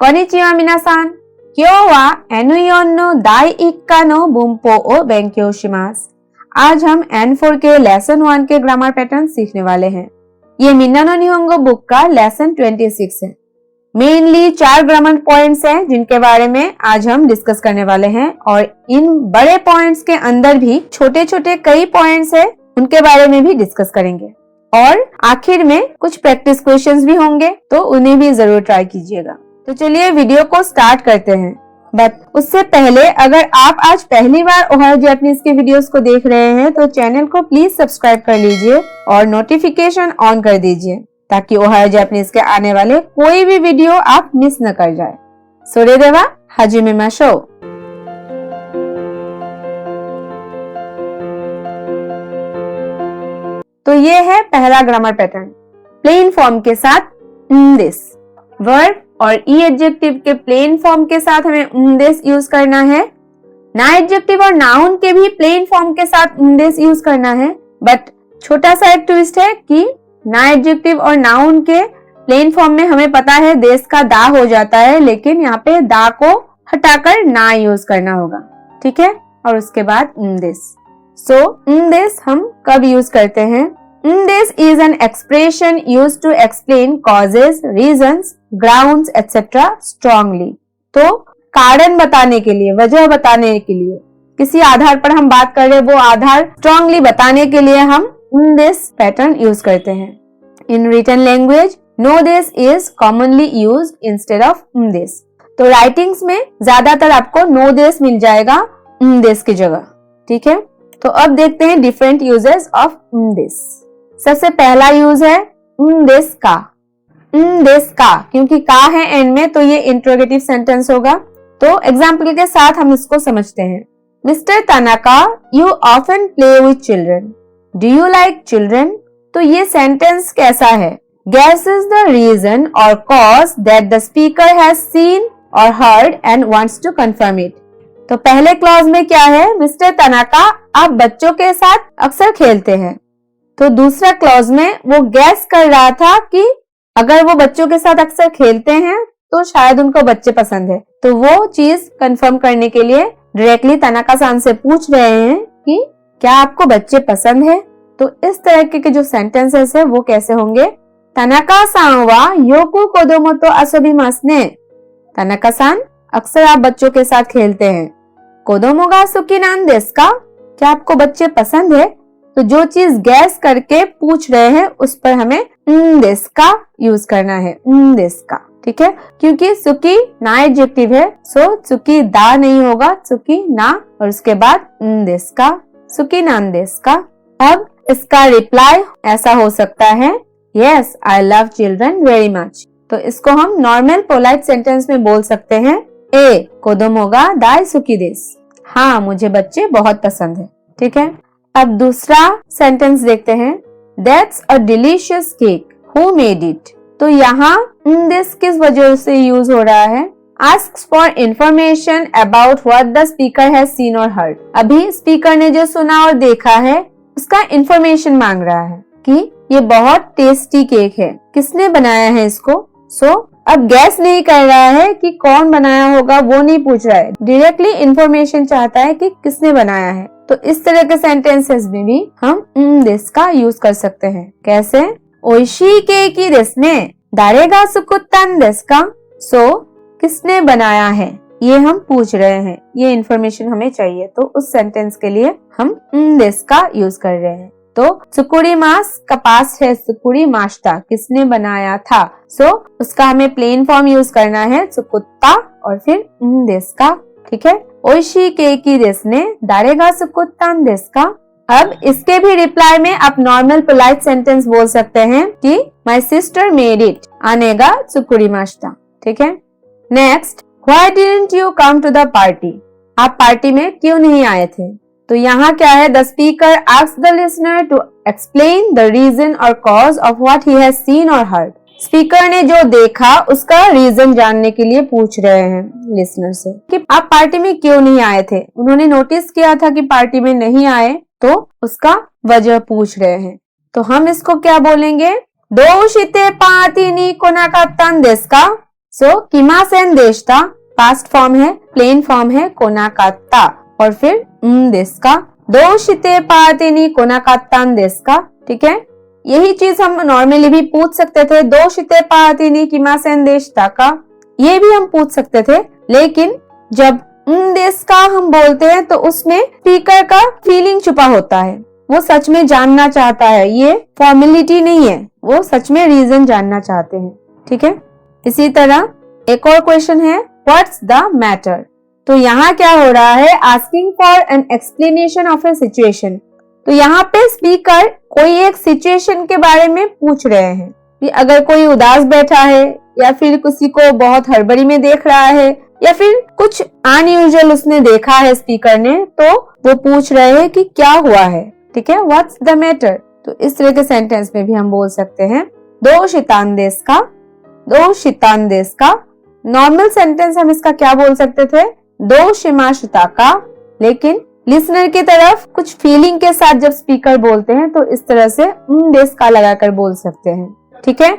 Konnichiwa minasan. Kyou wa N4 no dai 1課の文法を勉強します。आज हम N4 के lesson 1 के ग्रामर पैटर्न सीखने वाले हैं। ये मिन्ना नो निहोंगो बुक का लेसन 26 है। मेनली 4 ग्रामर पॉइंट्स हैं जिनके बारे में आज हम डिस्कस करने वाले हैं और इन बड़े पॉइंट्स के अंदर भी छोटे छोटे कई पॉइंट्स हैं, उनके बारे में भी डिस्कस करेंगे और आखिर में कुछ प्रैक्टिस क्वेश्चंस भी होंगे, तो उन्हें भी जरूर ट्राई कीजिएगा। तो चलिए वीडियो को स्टार्ट करते हैं। बट उससे पहले अगर आप आज पहली बार ओहायो जापानीज के वीडियोस को देख रहे हैं तो चैनल को प्लीज सब्सक्राइब कर लीजिए और नोटिफिकेशन ऑन कर दीजिए ताकि ओहायो जापानीज के आने वाले कोई भी वीडियो आप मिस न कर जाए। सोरेदेवा हाजिमेमाशो। तो ये है पहला ग्रामर पैटर्न। प्लेन फॉर्म के साथ दिस वर्ब और ई एडजेक्टिव के प्लेन फॉर्म के साथ हमें दिस यूज करना है। ना एडजेक्टिव और नाउन के भी प्लेन फॉर्म के साथ दिस यूज करना है। बट छोटा सा एक ट्विस्ट है कि ना एडजेक्टिव और नाउन के प्लेन फॉर्म में हमें पता है देश का दा हो जाता है, लेकिन यहाँ पे दा को हटाकर ना यूज करना होगा, ठीक है। और उसके बाद दिस। सो दिस हम कब यूज करते हैं? This is an expression used to explain causes, reasons, grounds, etc. strongly. तो कारण बताने के लिए, वजह बताने के लिए, किसी आधार पर हम बात कर रहे हैं, वो आधार strongly बताने के लिए हम this पैटर्न यूज करते हैं। In written language, no this is commonly used instead of this. तो राइटिंग्स में ज्यादातर आपको no this मिल जाएगा this की जगह, ठीक है। तो अब देखते हैं डिफरेंट यूजेस ऑफ this। सबसे पहला यूज है दिस का। दिस का क्योंकि का है एंड में तो ये इंट्रोगेटिव सेंटेंस होगा। तो एग्जाम्पल के साथ हम इसको समझते हैं। Mister Tanaka, you often play with children, do you like children? तो ये सेंटेंस कैसा है? गेस इज द रीजन और cause that the speaker has seen और heard and wants to confirm it. तो पहले क्लॉज में क्या है? मिस्टर तानाका, आप बच्चों के साथ अक्सर खेलते हैं। तो दूसरा क्लॉज में वो गैस कर रहा था कि अगर वो बच्चों के साथ अक्सर खेलते हैं तो शायद उनको बच्चे पसंद है। तो वो चीज कंफर्म करने के लिए डायरेक्टली तानाका-सान से पूछ रहे हैं कि क्या आपको बच्चे पसंद है? तो इस तरह के जो सेंटेंसेस है वो कैसे होंगे? तानाका-सान वा योकु कोदोमो तो आसोबिमासु ने। तानाका-सान, अक्सर आप बच्चों के साथ खेलते हैं। कोदोमो गा सुकी नान देसु का? क्या आपको बच्चे पसंद है? तो जो चीज गैस करके पूछ रहे हैं उस पर हमें दिस का यूज करना है, दिस का, ठीक है। क्योंकि सुकी ना एडजेक्टिव है, सो सुकी दा नहीं होगा, सुकी ना और उसके बाद दिस का, सुकी नान देस का। अब इसका रिप्लाई ऐसा हो सकता है, yes I love children very much. तो इसको हम नॉर्मल पोलाइट सेंटेंस में बोल सकते हैं, ए कोदोमो गा दाई सुकी देस। हाँ, मुझे बच्चे बहुत पसंद है, ठीक है। अब दूसरा सेंटेंस देखते हैं। That's a delicious cake. Who made it? तो यहाँ this किस वजह से यूज हो रहा है? Asks for information about what the speaker has seen or heard. अभी स्पीकर ने जो सुना और देखा है उसका इंफॉर्मेशन मांग रहा है कि ये बहुत टेस्टी केक है, किसने बनाया है इसको? अब गैस नहीं कर रहा है कि कौन बनाया होगा, वो नहीं पूछ रहा है, डायरेक्टली इंफॉर्मेशन चाहता है कि किसने बनाया है। तो इस तरह के सेंटेंसेस में भी हम दिस का यूज कर सकते हैं। कैसे? ओइशी केकी देसु ने, दारेगा सुकुत्तान देसु का? किसने बनाया है, ये हम पूछ रहे हैं, ये इंफॉर्मेशन हमें चाहिए, तो उस सेंटेंस के लिए हम दिस का यूज कर रहे हैं। तो सुकुरी मास का पास है सुकुरी मास्ता, किसने बनाया था? उसका हमें प्लेन फॉर्म यूज करना है, सुकुत्ता और फिर देस का, ठीक है। ओइशी केकी देसु ने, दारेगा सुकुत्तान देसु का? अब इसके भी रिप्लाई में आप नॉर्मल पोलाइट सेंटेंस बोल सकते हैं कि माई सिस्टर मेड इट, आनेगा सुकुरी मास्ता, ठीक है। Next, why didn't you come to the party? आप पार्टी में क्यों नहीं आए थे? तो यहाँ क्या है? The speaker asks the listener to explain the reason और cause of what he has seen और हर्ड। स्पीकर ने जो देखा उसका रीजन जानने के लिए पूछ रहे हैं लिसनर से कि आप पार्टी में क्यों नहीं आए थे। उन्होंने नोटिस किया था कि पार्टी में नहीं आए, तो उसका वजह पूछ रहे हैं। तो हम इसको क्या बोलेंगे? दो शिते पार्टी नी कोनाकात्तान देसु का? सो किमासेन देशिता पास्ट फॉर्म है, प्लेन फॉर्म है कोनाकात्ता, और फिर देश का दो शिते पातिनी कोनाकात्तान देश का। ठीक है, यही चीज हम नॉर्मली भी पूछ सकते थे, दो शिते पातिनी किमासेन देशिता का, ये भी हम पूछ सकते थे। लेकिन जब देश का हम बोलते हैं तो उसमें स्पीकर का फीलिंग छुपा होता है, वो सच में जानना चाहता है, ये फॉर्मेलिटी नहीं है, वो सच में रीजन जानना चाहते हैं। ठीक है, इसी तरह एक और क्वेश्चन है, व्हाट्स द मैटर। तो यहाँ क्या हो रहा है, asking for an explanation of A situation. तो यहाँ पे स्पीकर कोई एक सिचुएशन के बारे में पूछ रहे हैं कि अगर कोई उदास बैठा है या फिर किसी को बहुत हड़बड़ी में देख रहा है या फिर कुछ अनयूजुअल उसने देखा है स्पीकर ने, तो वो पूछ रहे हैं कि क्या हुआ है। ठीक है, व्हाट्स द मैटर। तो इस तरह के सेंटेंस में भी हम बोल सकते हैं दो शितान देश का, दो शितान देश का। नॉर्मल सेंटेंस हम इसका क्या बोल सकते थे, दो शिमाशिता का। लेकिन लिसनर की तरफ कुछ फीलिंग के साथ जब स्पीकर बोलते हैं तो इस तरह से देश का लगाकर बोल सकते हैं। ठीक है,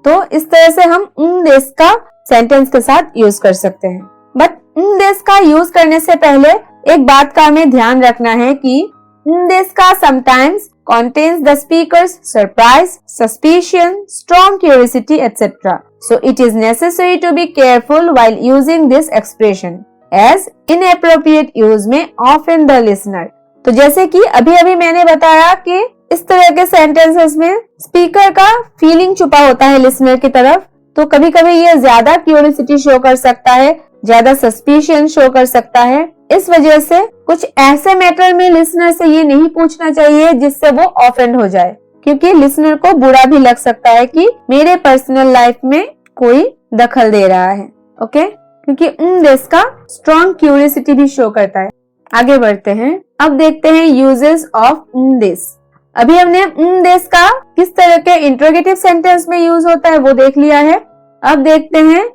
तो इस तरह से हम देश का सेंटेंस के साथ यूज कर सकते हैं। बट देश का यूज करने से पहले एक बात का हमें ध्यान रखना है कि देश का sometimes contains the speaker's surprise, suspicion, strong curiosity, etc. So it is necessary to be careful while using this expression, as inappropriate use may offend the listener. तो जैसे कि अभी मैंने बताया कि इस तरह के सेंटेंसेस में स्पीकर का फीलिंग छुपा होता है लिसनर की तरफ, तो कभी कभी ये ज्यादा क्यूरियोसिटी शो कर सकता है, ज्यादा सस्पिशियन शो कर सकता है। इस वजह से कुछ ऐसे मैटर में लिसनर से ये नहीं पूछना चाहिए जिससे वो ऑफेंड हो जाए, क्योंकि लिसनर को बुरा भी लग सकता है कि मेरे पर्सनल लाइफ में कोई दखल दे रहा है। ओके, क्योंकि देश का स्ट्रॉन्ग क्यूरियोसिटी भी शो करता है। आगे बढ़ते हैं, अब देखते हैं यूजेस ऑफ देश। अभी हमने देश का किस तरह के इंट्रोगेटिव सेंटेंस में यूज होता है वो देख लिया है। अब देखते हैं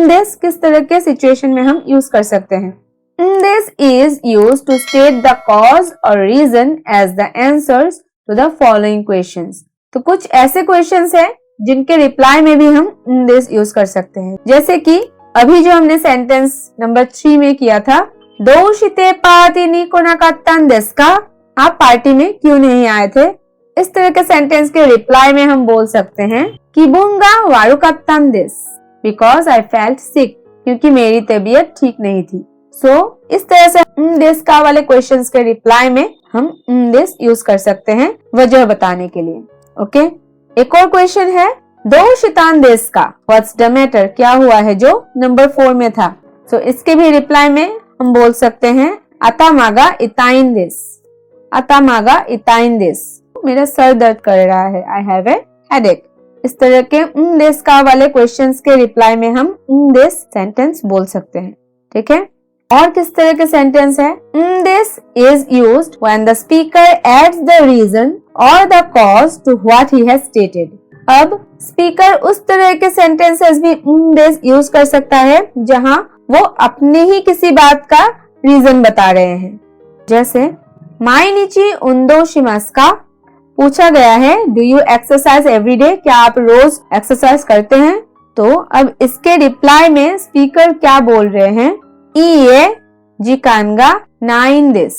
देश किस तरह के सिचुएशन में हम यूज कर सकते हैं। This is used to state the cause or reason as the answers to the following questions. तो कुछ ऐसे क्वेश्चंस हैं जिनके रिप्लाई में भी हम this यूज कर सकते हैं। जैसे कि अभी जो हमने सेंटेंस नंबर 3 में किया था, दो शिते पातिनी कोनाकात्तान देश का, आप पार्टी में क्यों नहीं आए थे। इस तरह के सेंटेंस के रिप्लाई में हम बोल सकते हैं किबुंगा वारुकात्तान देश, बिकॉज आई फेल्ट सिक, क्योंकि मेरी तबीयत ठीक नहीं थी। इस तरह से देश का वाले क्वेश्चंस के रिप्लाई में हम देश यूज कर सकते हैं वजह बताने के लिए। ओके, एक और क्वेश्चन है, दो शितान देश का, व्हाट्स द मैटर, क्या हुआ है, जो नंबर 4 में था। इसके भी रिप्लाई में हम बोल सकते हैं अतामागा इताइन देश, अतामागा इताइन देश, मेरा सर दर्द कर रहा है, आई हैव ए हेडेक। इस तरह के देश का वाले क्वेश्चंस के रिप्लाई में हम देश सेंटेंस बोल सकते हैं। ठीक है, और किस तरह के सेंटेंस है, this is used when the speaker adds the reason or the cause to what he has stated. अब स्पीकर उस तरह के सेंटेंसेस भी this यूज कर सकता है जहां वो अपने ही किसी बात का रीजन बता रहे हैं। जैसे माइनिची उंदो शिमास्का, पूछा गया है do you exercise every day, क्या आप रोज एक्सरसाइज करते हैं। तो अब इसके रिप्लाई में स्पीकर क्या बोल रहे हैं, इए जिकानगा नाइन दिस,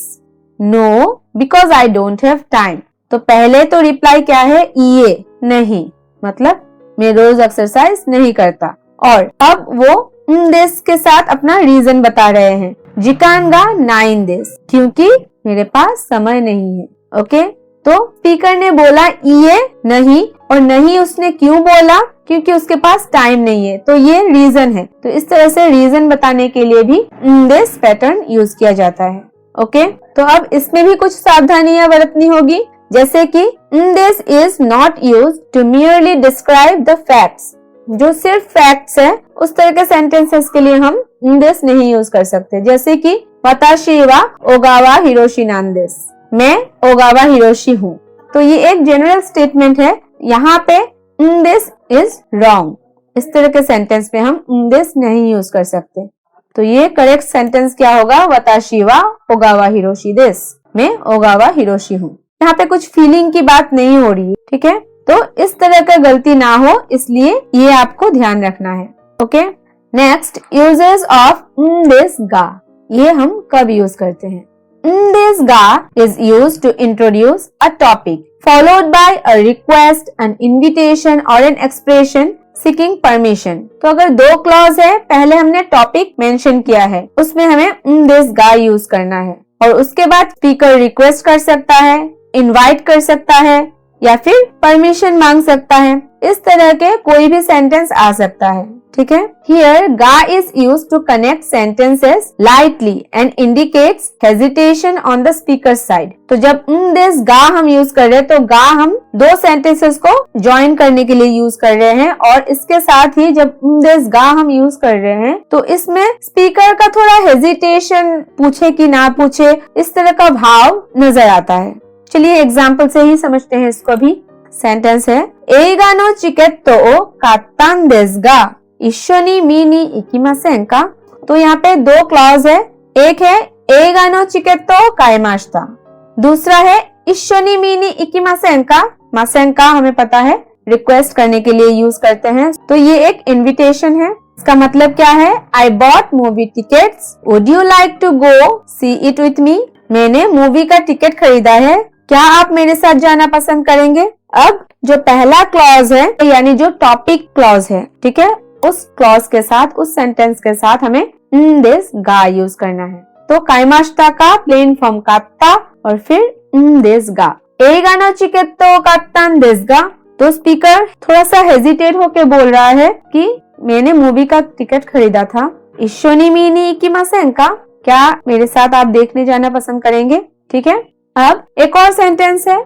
no because I don't have time. तो पहले तो रिप्लाई क्या है, इए नहीं, मतलब मैं रोज एक्सरसाइज नहीं करता, और अब वो दिस के साथ अपना रीजन बता रहे हैं, जिकानगा नाइन दिस, क्योंकि मेरे पास समय नहीं है। ओके, तो स्पीकर ने बोला ये नहीं, और नहीं उसने क्यों बोला, क्योंकि उसके पास टाइम नहीं है, तो ये रीजन है। तो इस तरह से रीजन बताने के लिए भी दिस पैटर्न यूज किया जाता है। ओके, तो अब इसमें भी कुछ सावधानियां बरतनी होगी, जैसे कि this is not use to merely describe the facts, जो सिर्फ फैक्ट्स है उस तरह के सेंटेंसेस के लिए हम दिस नहीं यूज कर सकते। जैसे कि वताशी वा ओगावा हिरोशी नान देस, मैं ओगावा हिरोशी हूँ। तो ये एक जनरल स्टेटमेंट है, यहाँ पे दिस इज रॉन्ग, इस तरह के सेंटेंस में हम दिस नहीं यूज कर सकते। तो ये करेक्ट सेंटेंस क्या होगा, वताशी वा ओगावा हिरोशी देस, मैं ओगावा हिरोशी हूँ। यहाँ पे कुछ फीलिंग की बात नहीं हो रही है, ठीक है। तो इस तरह का गलती ना हो, इसलिए ये आपको ध्यान रखना है। Okay, next uses of this गा, ये हम कब यूज करते हैं? दिस गा is used to introduce a topic followed by a request, an invitation or an expression seeking permission। तो अगर दो क्लॉज है, पहले हमने टॉपिक मेंशन किया है, उसमें हमें दिस गा यूज करना है और उसके बाद स्पीकर रिक्वेस्ट कर सकता है, इनवाइट कर सकता है या फिर परमिशन मांग सकता है। इस तरह के कोई भी सेंटेंस आ सकता है, ठीक है। Here ga is used to connect sentences lightly and indicates hesitation on the speaker side। तो जब this ga हम यूज कर रहे हैं तो ga हम दो सेंटेंसेस को ज्वाइन करने के लिए यूज कर रहे हैं और इसके साथ ही जब this ga हम यूज कर रहे हैं तो इसमें स्पीकर का थोड़ा हेजिटेशन, पूछे कि ना पूछे, इस तरह का भाव नजर आता है। चलिए एग्जाम्पल से ही समझते हैं इसको भी। सेंटेंस है एगा नो चिकेट्टो ओ कात्तान देसु गा इशोनी मीनी इकिमासेन का। तो यहाँ पे दो क्लॉज है, एक है एगा नो चिकेट्टो काएमाशिता, दूसरा है इशोनी मीनी इकिमासेन का। मासेन का हमें पता है रिक्वेस्ट करने के लिए यूज करते हैं, तो ये एक इनविटेशन है। इसका मतलब क्या है? I bought movie tickets, would you like to go see it with me. मैंने मूवी का टिकट खरीदा है, क्या आप मेरे साथ जाना पसंद करेंगे? अब जो पहला क्लॉज है यानी जो टॉपिक क्लॉज है, ठीक है, उस क्लॉज के साथ, उस सेंटेंस के साथ हमें दिस गा यूज करना है। तो काएमाशिता का प्लेन फॉर्म कात्ता और फिर दिस गा। एगा नो चिकेट्टो कात्तान देसु गा। तो स्पीकर थोड़ा सा हेजिटेट होके बोल रहा है कि मैंने मूवी का टिकट खरीदा था। इशोनी मीनी इकिमासेन का, क्या मेरे साथ आप देखने जाना पसंद करेंगे? ठीक है। अब एक और सेंटेंस है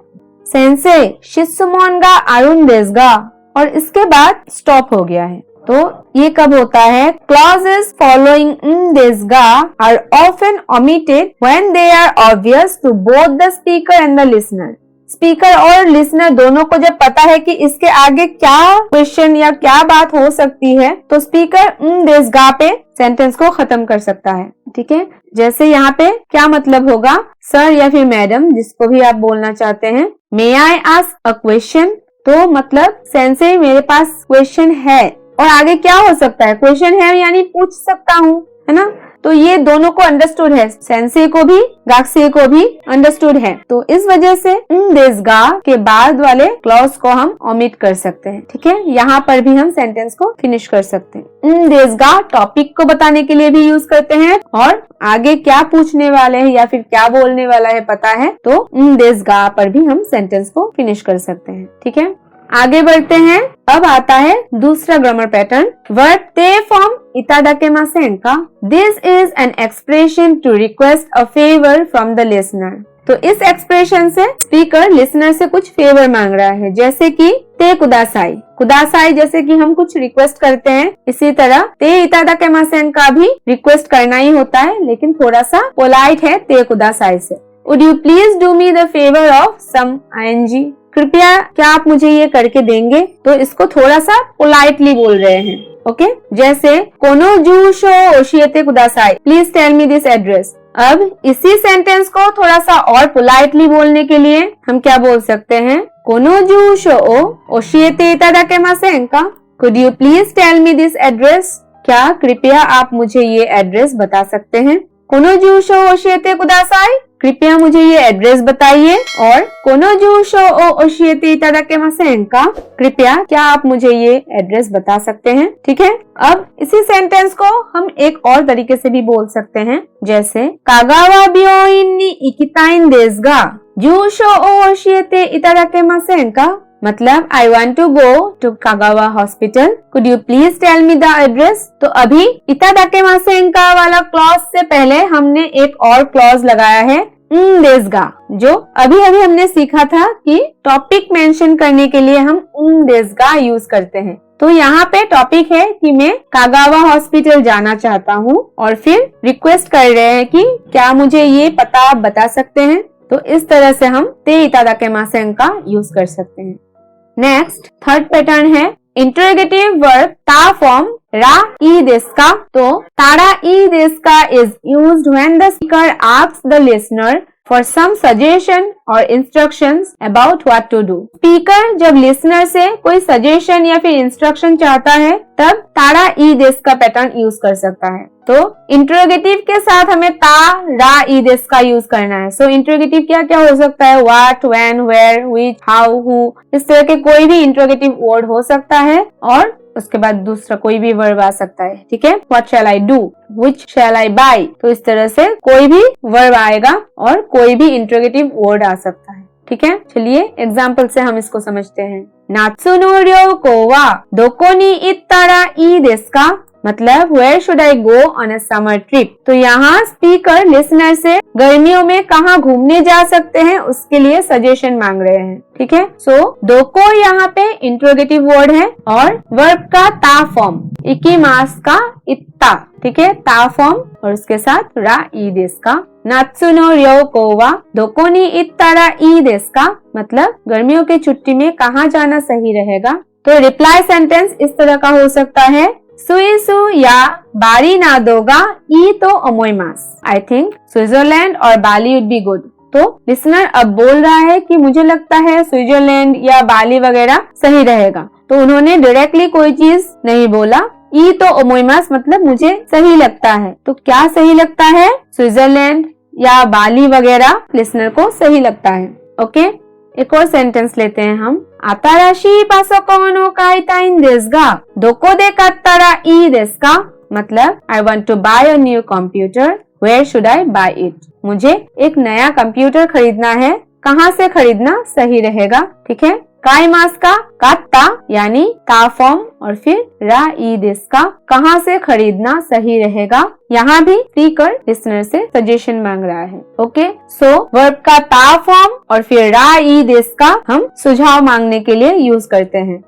सेंसे शित्सुमोन गा आरुन देसु गा और इसके बाद स्टॉप हो गया है। तो ये कब होता है? clauses following this ga are often omitted when they are obvious to both the speaker and the listener। Speaker और लिसनर दोनों को जब पता है कि इसके आगे क्या क्वेश्चन या क्या बात हो सकती है, तो स्पीकर दिस गा पे सेंटेंस को खत्म कर सकता है, ठीक है। जैसे यहाँ पे क्या मतलब होगा? सर या फिर मैडम, जिसको भी आप बोलना चाहते हैं, मे आई आस्क अ क्वेश्चन। तो मतलब सेंसे मेरे पास क्वेश्चन है, और आगे क्या हो सकता है? क्वेश्चन है यानी पूछ सकता हूँ, है ना। तो ये दोनों को अंडरस्टूड है, सेंसे को भी गाक्से को भी अंडरस्टूड है। तो इस वजह से दिस गा के बाद वाले क्लॉज को हम ओमिट कर सकते हैं, ठीक है। यहाँ पर भी हम सेंटेंस को फिनिश कर सकते हैं। दिस गा टॉपिक को बताने के लिए भी यूज करते हैं और आगे क्या पूछने वाले हैं या फिर क्या बोलने वाला है पता है तो दिस गा पर भी हम सेंटेंस को फिनिश कर सकते हैं, ठीक है। आगे बढ़ते हैं। अब आता है दूसरा ग्रामर पैटर्न, वर्ब ते फॉर्म इतादाकेमासेन का। This is an expression to request a favour from the listener. तो इस एक्सप्रेशन से स्पीकर लिसनर से कुछ फेवर मांग रहा है, जैसे कि ते कुदासाई। कुदासाई जैसे कि हम कुछ रिक्वेस्ट करते हैं, इसी तरह ते इतादाकेमासेन का भी रिक्वेस्ट करना ही होता है, लेकिन थोड़ा सा पोलाइट है ते कुदासाई से। Would you please do me the favour of some ING। कृपया क्या आप मुझे ये करके देंगे? तो इसको थोड़ा सा पोलाइटली बोल रहे हैं, ओके। जैसे कोनो जूशो ओशिएते कुदासाई, please tell me this address. अब इसी सेंटेंस को थोड़ा सा और पोलाइटली बोलने के लिए हम क्या बोल सकते हैं? कोनो जूशो ओशिएते इतादाकेमासेन का, could you please tell me this address. क्या कृपया आप मुझे ये एड्रेस बता सकते हैं? कोनो जूशो ओशिएते कुदासाई, कृपया मुझे ये एड्रेस बताइए। और कोनो जूशो ओ ओशिएते इतादाकेमासेन का, कृपया क्या आप मुझे ये एड्रेस बता सकते हैं, ठीक है। अब इसी सेंटेंस को हम एक और तरीके से भी बोल सकते हैं, जैसे कागावा ब्योइन नि इकिताइन देसु गा जूशो ओ ओशिएते इतादाकेमासेन का। मतलब I want to go to Kagawa hospital, could you please tell me the address. तो अभी इतादाकेमासेन का वाला क्लॉज से पहले हमने एक और क्लॉज लगाया है देसु गा, जो अभी हमने सीखा था कि टॉपिक मेंशन करने के लिए हम देसु गा यूज करते हैं। तो यहाँ पे टॉपिक है कि मैं कागावा हॉस्पिटल जाना चाहता हूँ और फिर रिक्वेस्ट कर रहे हैं कि क्या मुझे ये पता आप बता सकते हैं। तो इस तरह से हम ते इतादाकेमासेन का यूज कर सकते हैं। नेक्स्ट थर्ड पैटर्न है इंटरोगेटिव वर्ब ता फॉर्म रा ई देसु का। तो तारा ई देसु का is used when the speaker asks the listener for some suggestion or instructions about what to do. Speaker जब लिसनर से कोई सजेशन या फिर इंस्ट्रक्शन चाहता है तब तारा ई देश का पैटर्न यूज कर सकता है। तो इंट्रोगेटिव के साथ हमें ता रा ई देश का यूज करना है। सो इंट्रोगेटिव क्या क्या हो सकता है? What, when, where, which, how, who, इस तरह के कोई भी इंट्रोगेटिव वर्ड हो सकता है और उसके बाद दूसरा कोई भी वर्ब आ सकता है। ठीक है, what shall I do, which shall I buy, तो इस तरह से कोई भी वर्ब आएगा और कोई भी इंट्रोगेटिव वर्ड आ सकता है। ठीक है, चलिए एग्जाम्पल से हम इसको समझते हैं। नात्सुनो र्योको वा दोको नि इत्तारा ii desu का मतलब where should I go on a summer trip. तो यहाँ स्पीकर लिसनर से गर्मियों में कहाँ घूमने जा सकते हैं उसके लिए सजेशन मांग रहे हैं। ठीक है, सो दोको यहाँ पे इंट्रोगेटिव वर्ड है और वर्ब का ता फॉर्म, इकिमास का इत्ता। ठीक है, ता फॉर्म और उसके साथ रा ई देस का। नात्सुनो र्योको वा दोको नि इत्तारा ii desu का मतलब गर्मियों की छुट्टी में कहाँ जाना सही रहेगा। तो रिप्लाई सेंटेंस इस तरह का हो सकता है, सुइसु या बारी नादोगा ई तो ओमोइमास। आई थिंक स्विट्जरलैंड और बाली वुड बी गुड। तो लिसनर अब बोल रहा है कि मुझे लगता है स्विट्जरलैंड या बाली वगैरह सही रहेगा। तो उन्होंने डायरेक्टली कोई चीज नहीं बोला, ई तो ओमोइमास मतलब मुझे सही लगता है। तो क्या सही लगता है? स्विट्जरलैंड या बाली वगैरह लिसनर को सही लगता है। ओके, एक और सेंटेंस लेते हैं हम। आताराशी पासोकोन ओ काइताई इन देसु गा दोको दे कात्तारा ii desu का मतलब I want to buy a new computer, where should I buy it. मुझे एक नया कंप्यूटर खरीदना है, कहाँ से खरीदना सही रहेगा। ठीक है, काइमास का कात्ता यानी ता फॉर्म और फिर रा ई देस का कहाँ से खरीदना सही रहेगा। यहाँ भी स्पीकर लिसनर से सजेशन मांग रहा है। ओके, सो वर्ब का ता फॉर्म और फिर रा ई देस का हम सुझाव मांगने के लिए यूज करते हैं।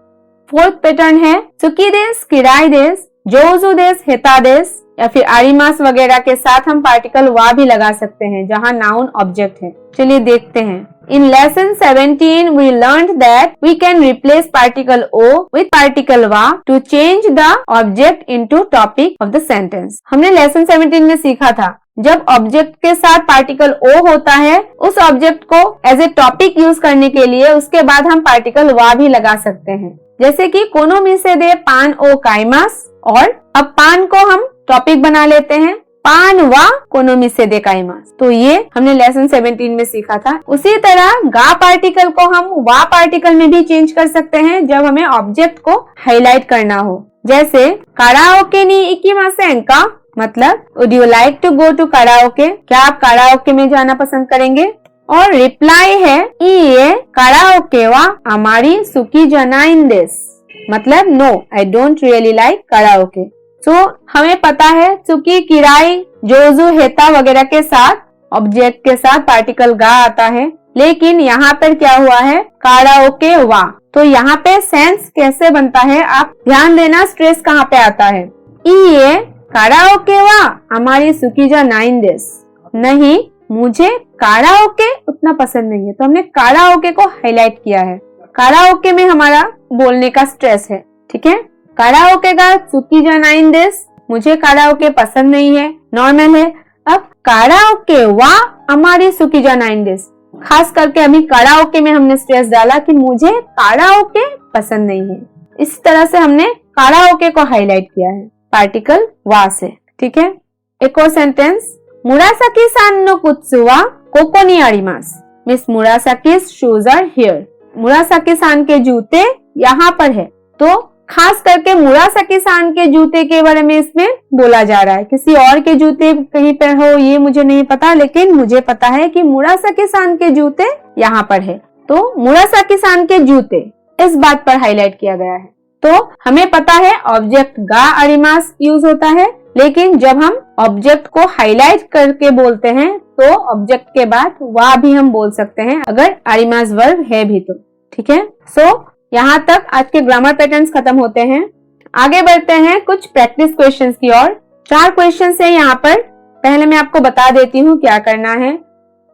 फोर्थ पैटर्न है सुकी देस, किराई देस, जोजू देस, हेता देस या फिर आरिमास वगैरह के साथ हम पार्टिकल वा भी लगा सकते हैं जहाँ नाउन ऑब्जेक्ट है। चलिए देखते हैं। In lesson 17, we learned that we can replace particle o with particle wa to change the object into topic of the sentence. हमने lesson 17 में सीखा था जब ऑब्जेक्ट के साथ पार्टिकल ओ होता है उस ऑब्जेक्ट को एज ए टॉपिक यूज करने के लिए उसके बाद हम पार्टिकल वा भी लगा सकते हैं। जैसे कि कोनो मी से दे पान ओ काइमास, और अब पान को हम टॉपिक बना लेते हैं, पान वा कोनोमी से दे काइमास। तो ये हमने लेसन 17 में सीखा था। उसी तरह गा पार्टिकल को हम वा पार्टिकल में भी चेंज कर सकते हैं जब हमें ऑब्जेक्ट को हाईलाइट करना हो। जैसे काराओके नी इकिमासेन का मतलब would you like to go to karaoke, क्या आप काराओके में जाना पसंद करेंगे। और रिप्लाई है इए काराओके वा आमारी सुकी जनाइन देस मतलब no I don't really like karaoke. So हमें पता है चूंकि किराई, जोजू, हेता वगैरह के साथ ऑब्जेक्ट के साथ पार्टिकल गा आता है, लेकिन यहाँ पर क्या हुआ है काराओके वा। तो यहाँ पे सेंस कैसे बनता है आप ध्यान देना, स्ट्रेस कहाँ पे आता है। ये काराओके वा हमारी सुकीजा नाइन देस, नहीं मुझे काराओके उतना पसंद नहीं है, तो हमने काराओके को हाईलाइट किया है। काराओके में हमारा बोलने का स्ट्रेस है। ठीक है, काराओके का सुकीजा नाइन देस, मुझे काराओके पसंद नहीं है, नॉर्मल है। अब काराओके वा हमारी सुकीजा नाइन देस, खास करके अभी काराओके में हमने स्ट्रेस डाला कि मुझे काराओके पसंद नहीं है। इस तरह से हमने काराओके को हाईलाइट किया है पार्टिकल वा से। ठीक है, एक और सेंटेंस। मुरासाकी सान नो कुत्सु वा कोको नि आरिमास, मिस मुरासाकी's शूज आर हियर। मुरासाकी सान के जूते यहाँ पर है। तो खास करके मुरासाकी सान के जूते के बारे में इसमें बोला जा रहा है। किसी और के जूते कहीं पर हो ये मुझे नहीं पता, लेकिन मुझे पता है कि मुरासाकी सान के जूते यहाँ पर है। तो मुरासाकी सान के जूते इस बात पर हाईलाइट किया गया है। तो हमें पता है ऑब्जेक्ट गा आरिमास यूज होता है, लेकिन जब हम ऑब्जेक्ट को हाईलाइट करके बोलते हैं तो ऑब्जेक्ट के बाद वा भी हम बोल सकते हैं अगर आरिमास वर्ब है भी तो। ठीक है, सो यहाँ तक आज के ग्रामर पैटर्न्स खत्म होते हैं। आगे बढ़ते हैं कुछ प्रैक्टिस क्वेश्चंस की ओर। 4 क्वेश्चंस है यहाँ पर। पहले मैं आपको बता देती हूँ क्या करना है।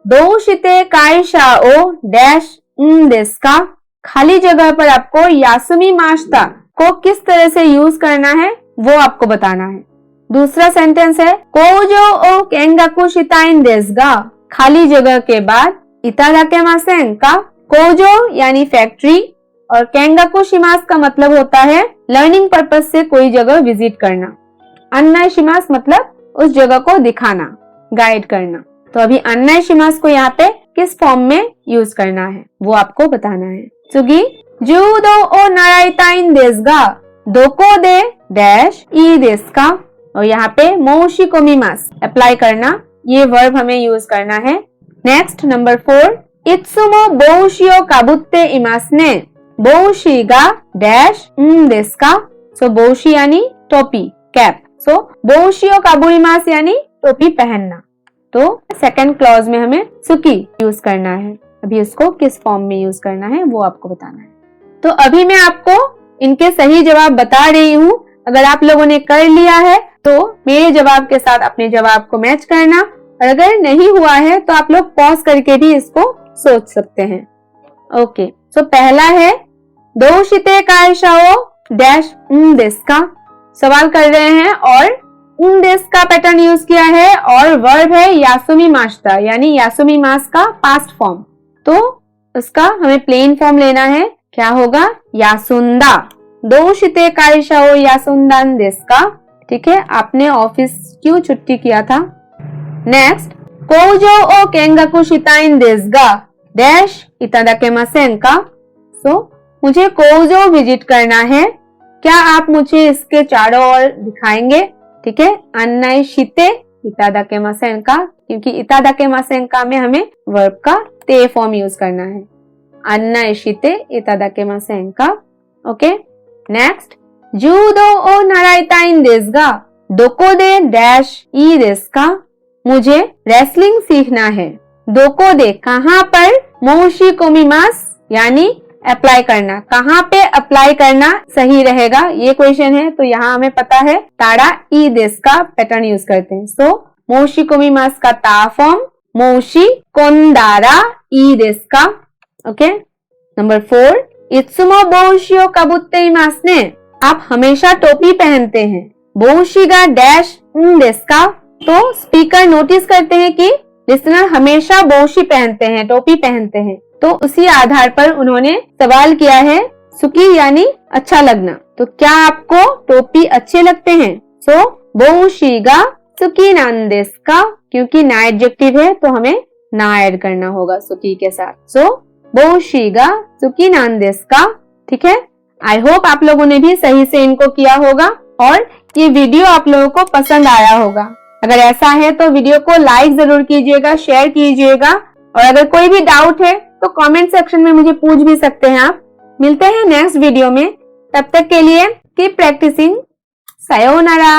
दोशिते काइशा ओ डैश देस का खाली जगह पर आपको यासुमी माश्ता को किस तरह से यूज करना है वो आपको बताना है। दूसरा सेंटेंस है कोजो ओ केंगाकु शिताइन देस गा खाली जगह के बाद इतादाकेमासेन का कोजो यानी फैक्ट्री और केंगाकु शिमास का मतलब होता है लर्निंग पर्पस से कोई जगह विजिट करना। अन्नाई शिमास मतलब उस जगह को दिखाना, गाइड करना। तो अभी अन्नाई शिमास को यहाँ पे किस फॉर्म में यूज करना है वो आपको बताना है। सुगी जूडो ओ नाराइताइन देसगा दोको दे डैश ई देस का, और यहाँ पे मोशी कोमिमास अप्लाई करना, ये वर्ब हमें यूज करना है। नेक्स्ट नंबर 4, इत्सुमो बोउशी ओ काबुत्ते इमास ने बोउशी गा डैश देस का। सो बोउशी यानी टोपी, कैप। सो बोउशी ओ काबुइमास यानी टोपी पहनना। तो सेकंड क्लॉज में हमें सुकी यूज करना है। अभी उसको किस फॉर्म में यूज करना है वो आपको बताना है। तो अभी मैं आपको इनके सही जवाब बता रही हूँ। अगर आप लोगों ने कर लिया है तो मेरे जवाब के साथ अपने जवाब को मैच करना, और अगर नहीं हुआ है तो आप लोग पॉज करके भी इसको सोच सकते हैं। ओके, सो पहला है दोशिते कायशाओ डैश देस का, सवाल कर रहे हैं और देस का पैटर्न यूज किया है और वर्ब है यासुमी मास्ता यानी यासुमी मास का पास्ट फॉर्म। तो उसका हमें प्लेन फॉर्म लेना है। क्या होगा? यासुंदा। दोशिते कायशाओ यासुंदान देस का। ठीक है, आपने ऑफिस क्यों छुट्टी किया था? नेक्स्ट, कोजो ओ केंगाकु शिताइन देस गा डैश इतादाकेमासेन का। सो मुझे कोजो विजिट करना है, क्या आप मुझे इसके चारों ओर दिखाएंगे? ठीक है, अन्नाई शिते इतादाकेमासेन का, क्योंकि इतादाकेमासेन का में हमें वर्ब का ते फॉर्म यूज करना है। अन्नाई शिते इतादाकेमासेन का। ओके, नेक्स्ट, जूडो ओ नाराइताइन देस गा दोको दे डैश ई देस का। मुझे रेसलिंग सीखना है। दोको दे कहाँ पर? मोशी कोमिमास यानी अप्लाई करना। कहाँ पे अप्लाई करना सही रहेगा ये क्वेश्चन है, तो यहाँ हमें पता है ताड़ा ई देस का पैटर्न यूज करते हैं। सो मोशी कोमिमास का ता फॉर्म मोशी कोंदारा ई देस का। ओके, नंबर 4, इत्सुमो बोउशिओ काबुत्ते इमास ने, आप हमेशा टोपी पहनते हैं। बोउशिगा डैश देस का। तो स्पीकर नोटिस करते हैं कि लिसनर हमेशा बोउशी पहनते हैं, टोपी पहनते हैं, तो उसी आधार पर उन्होंने सवाल किया है सुकी यानी अच्छा लगना। तो क्या आपको टोपी अच्छे लगते हैं? सो बोउशीगा सुकी नान देस का, क्योंकि ना एडजेक्टिव है तो हमें ना ऐड करना होगा सुकी के साथ। सो बोउशीगा सुकी नान देस का। ठीक है, आई होप आप लोगों ने भी सही से इनको किया होगा और ये वीडियो आप लोगों को पसंद आया होगा। अगर ऐसा है तो वीडियो को लाइक जरूर कीजिएगा, शेयर कीजिएगा, और अगर कोई भी डाउट है तो कमेंट सेक्शन में मुझे पूछ भी सकते हैं आप। मिलते हैं नेक्स्ट वीडियो में, तब तक के लिए कीप प्रैक्टिसिंग। सायोनारा।